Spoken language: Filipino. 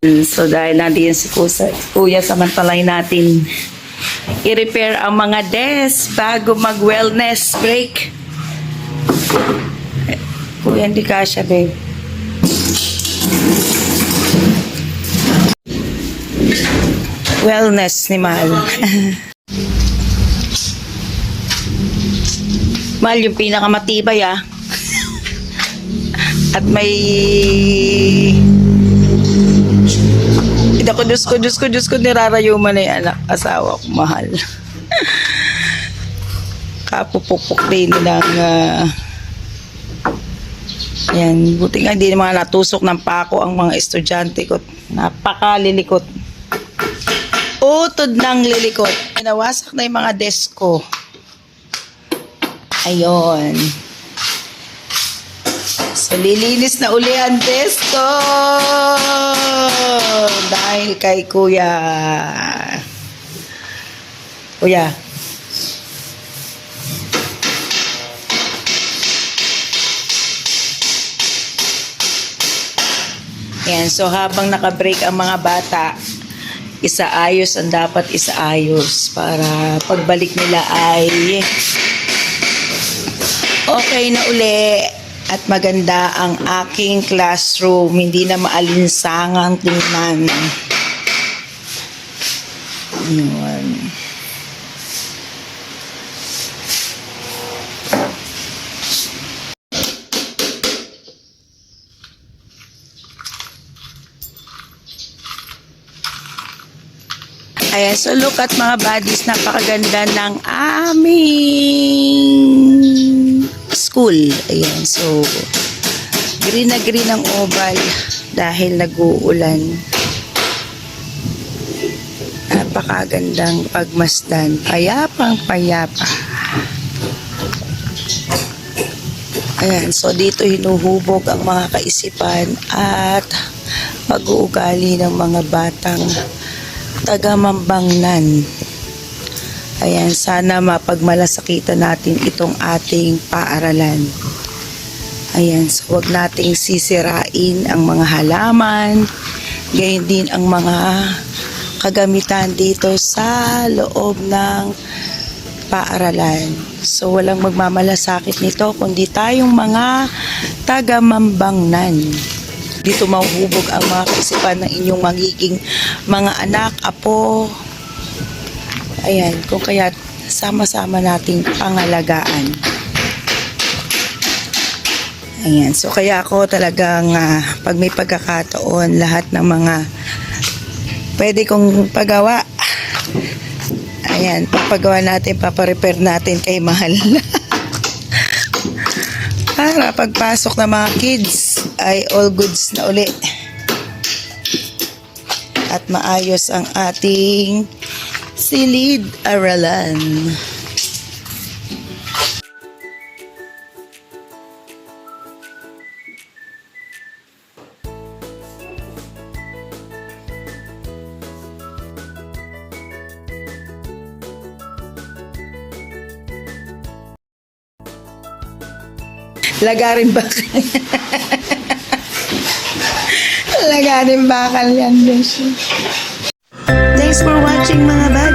So dahil nandiyan si Kuya, samantalay natin i-repair ang mga desk bago mag-wellness break. Kuya, hindi kasya, babe. Wellness ni Mahal. Mahal, yung pinakamatibay At may Diyos ko, nirarayuman na yung anak, asawa ko, Mahal. Kapupukpuk din ng yan, buti nga hindi mga natusok ng pako ang mga estudyante ko. Napakalilikot. Utod ng lilikot. Pinawasak na yung mga desk ko. Ayun. So, lilinis na uli ang desk ko. Dahil kay Kuya. Kuya. Yan. So, habang nakabreak ang mga bata, isaayos ang dapat isaayos para pagbalik nila ay okay na uli at maganda ang aking classroom, hindi na maalinsangang tingnan. Yun. Ayan, so look at mga buddies, napakaganda ng aming school. Ayan, so green na green ang oval dahil nag-uulan. Napakagandang pagmasdan, payapang payapa. Ayan, so dito hinuhubog ang mga kaisipan at pag-uugali ng mga batang taga-Mambangnan. Ayan, sana mapagmalasakitan natin itong ating paaralan. Ayan, so wag nating sisirain ang mga halaman, gayon din ang mga kagamitan dito sa loob ng paaralan. So walang magmamalasakit nito kundi tayong mga taga-Mambangnan. Dito mahuhubog ang mga kaisipan ng inyong magiging mga anak, apo. Ayan, kung kaya sama-sama nating pangalagaan. Ayan, so kaya ako talagang pag may pagkakataon, lahat ng mga pwede kong pagawa. Ayan, papagawa natin, paparepair natin kay Mahal. Para pagpasok ng mga kids ay all goods na uli. At maayos ang ating silid-aralan. Lagarin bakal. Lagarin bakal yan, Beshi. Thanks for watching mga bata.